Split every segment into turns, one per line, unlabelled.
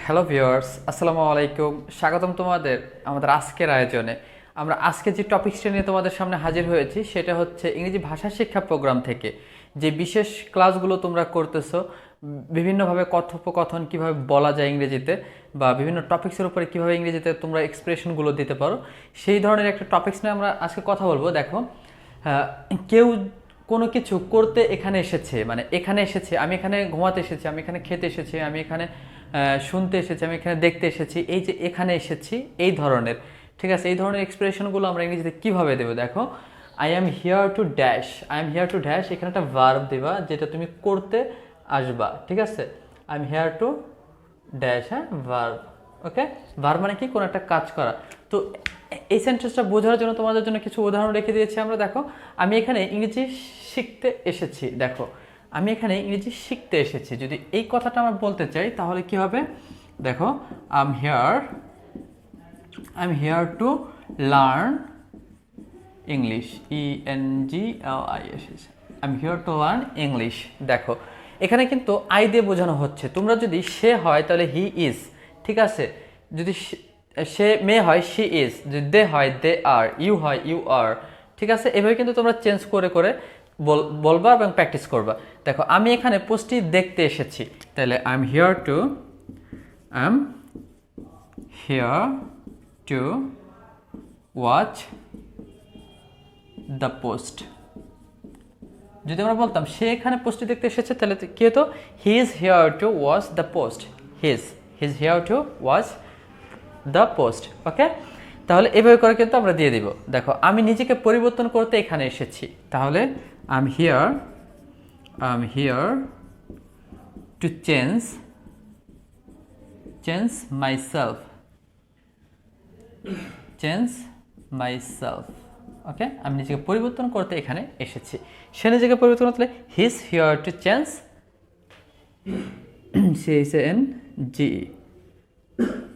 Hello viewers, আসসালামু আলাইকুম। স্বাগতম তোমাদের আমাদের আজকের আয়োজনে। আমরা আজকে যে টপিকসটা নিয়ে তোমাদের সামনে হাজির হয়েছি সেটা হচ্ছে ইংরেজি ভাষা শিক্ষা প্রোগ্রাম থেকে যে বিশেষ ক্লাসগুলো তোমরা করতেছো, বিভিন্নভাবে কথোপকথন কিভাবে বলা যায় ইংরেজিতে বা বিভিন্ন টপিক্সের উপরে কিভাবে ইংরেজিতে তোমরা এক্সপ্রেশনগুলো দিতে পারো, সেই ধরনের একটা টপিক্স নিয়ে আমরা আজকে কথা বলবো। দেখো, কেউ কোনো কিছু করতে এখানে এসেছে, মানে এখানে এসেছে, আমি এখানে ঘুমাতে এসেছি, আমি এখানে খেতে এসেছি, আমি এখানে শুনতে এসেছি, আমি এখানে দেখতে এসেছি, এই যে এখানে এসেছি, এই ধরনের, ঠিক আছে, এই ধরনের এক্সপ্রেশনগুলো আমরা ইংরেজিতে কীভাবে দেবো। দেখো, I am here to dash, I am here to dash, এখানে একটা ভার্ব দেবা যেটা তুমি করতে আসবা, ঠিক আছে। I am here to dash, হ্যাঁ, ভার্ব। ওকে, ভার্ব মানে কি, কোনো একটা কাজ করা। তো এই সেন্টেন্সটা বোঝার জন্য তোমাদের জন্য কিছু উদাহরণ রেখে দিয়েছি আমরা। দেখো, আমি এখানে ইংরেজি শিখতে এসেছি। দেখো, আমি এখানে ইংরেজি শিখতে এসেছি, যদি এই কথাটা আমরা বলতে চাই তাহলে কি হবে। দেখো, I am here to learn English, ENGLISH, I am here to learn English. দেখো, এখানে কিন্তু আই দিয়ে বোঝানো হচ্ছে। তোমরা যদি সে হয় তাহলে হি ইজ, ঠিক আছে। যদি সে মেয়ে হয় শি ইজ, যদি দে হয় দে আর, ইউ হয় ইউ আর, ঠিক আছে। এভাবে কিন্তু তোমরা চেঞ্জ করে করে বলবা এবং প্র্যাকটিস করবা। দেখো, আমি এখানে পোস্টটি দেখতে এসেছি, তাহলে I am here to watch the post. যদি আমরা বলতাম সে এখানে পোস্টটি দেখতে এসেছে তাহলে কি হতো, he is here to watch the post, he is here to watch the post. Okay, তাহলে এভাবে করে কিন্তু আমরা দিয়ে দিব। দেখো, আমি নিজেকে পরিবর্তন করতে এখানে এসেছি, তাহলে I am here to change myself. Okay, আমি নিজেকে পরিবর্তন করতে এখানে এসেছি। সে নিজেকে পরিবর্তন করতে he is here to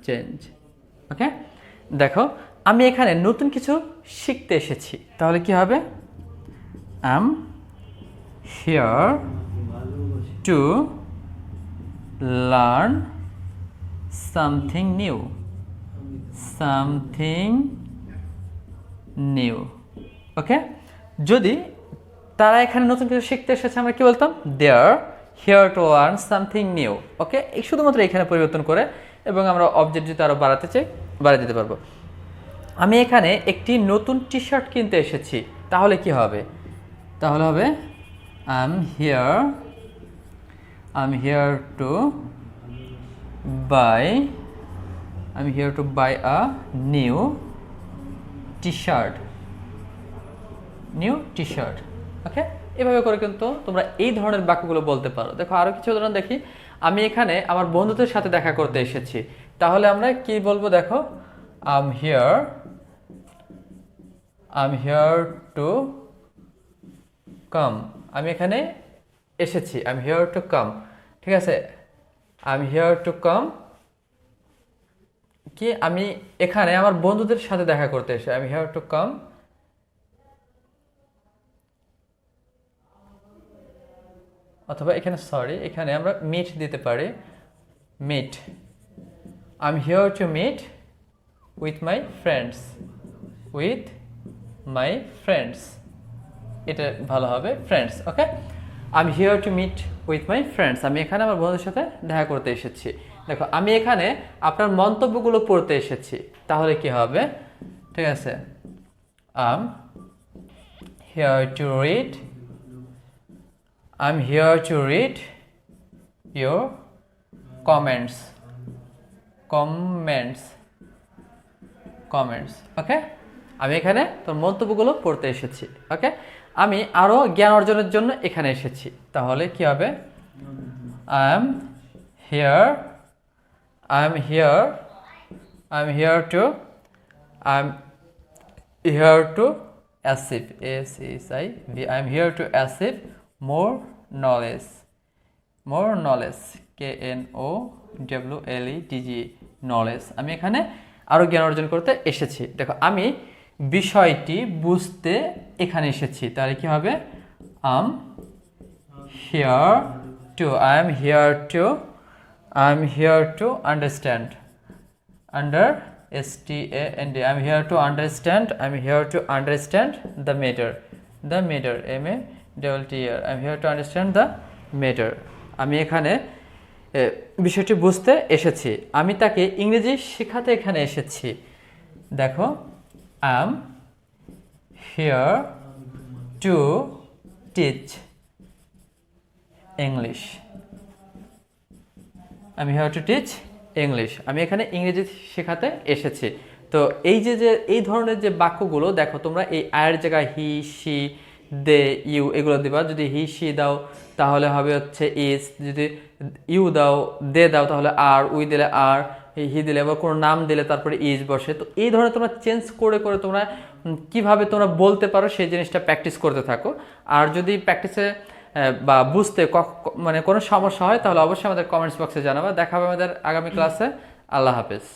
change. Okay, দেখো, আমি এখানে নতুন কিছু শিখতে এসেছি, তাহলে কি হবে, I am here to learn something new. Okay, যদি তারা এখানে নতুন কিছু শিখতে এসেছে আমরা কি বলতাম, they are here to learn something new. Okay, শুধুমাত্র এখানে পরিবর্তন করে, এবং আমরা অবজেক্ট যদি আরও বাড়াতে চাই বাড়িয়ে দিতে পারবো। আমি এখানে একটি নতুন টি শার্ট কিনতে এসেছি, তাহলে কি হবে, তাহলে হবে I am here to buy a new T shirt. Okay, এভাবে করে কিন্তু তোমরা এই ধরনের বাক্যগুলো বলতে পারো। দেখো, আরও কিছু উদাহরণ দেখি। আমি এখানে আমার বন্ধুদের সাথে দেখা করতে এসেছি, তাহলে আমরা কি বলবো। দেখো, I am here to come, আমি এখানে এসেছি, I am here to come, ঠিক আছে। I am here to come কি, আমি এখানে আমার বন্ধুদের সাথে দেখা করতে এসে, I am here to come. অথবা এখানে আমরা মিট দিতে পারি, meet, I am here to meet with my friends, এটা ভালো হবে, friends. Okay, I am here to meet with my friends, আমি এখানে আমার বন্ধুদের সাথে দেখা করতে এসেছি। দেখো, আমি এখানে আপনার মন্তব্যগুলো পড়তে এসেছি, তাহলে কি হবে, ঠিক আছে, I am here to read your comments. Okay, আমি এখানে তোর মন্তব্যগুলো পড়তে এসেছি। ওকে, আমি আরও জ্ঞান অর্জনের জন্য এখানে এসেছি, তাহলে কি হবে, I am here to achieve, I am here to achieve more knowledge, KNOWLEDG, knowledge. আমি এখানে আরও জ্ঞান অর্জন করতে এসেছি। দেখো, আমি বিষয়টি বুঝতে এখানে এসেছি, তাহলে কি হবে, I am here two I am here to understand, understand, I'm here to understand, I'm here to understand the matter, M-A-T-T-E-R, I'm here to understand the matter. আমি এখানে বিষয়টি বুঝতে এসেছি, আমি তাকে ইংরেজি শেখাতে এখানে এসেছি। দেখো, I am here to teach English, আমি হিয়ার টু টিচ ইংলিশ, আমি এখানে ইংরেজি শেখাতে এসেছি। তো এই যে এই ধরনের যে বাক্যগুলো দেখো, তোমরা এই আয়ের জায়গায় হি, সি, দে, ইউ এগুলো দিবা। যদি হি, সি দাও তাহলে হবে হচ্ছে ইজ, যদি ইউ দাও, দে দাও তাহলে আর, উই দিলে আর, হি দিলে আবার কোনো নাম দিলে তারপরে ইজ বসে। তো এই ধরনের তোমরা চেঞ্জ করে করে তোমরা কিভাবে তোমরা বলতে পারো সেই জিনিসটা প্র্যাকটিস করতে থাকো। আর যদি প্র্যাকটিসে বা বুঝতে মানে কোনো সমস্যা হয় তাহলে অবশ্যই আমাদের কমেন্টস বক্সে জানাবা। দেখা হবে আমাদের আগামী ক্লাসে। আল্লাহ হাফেজ।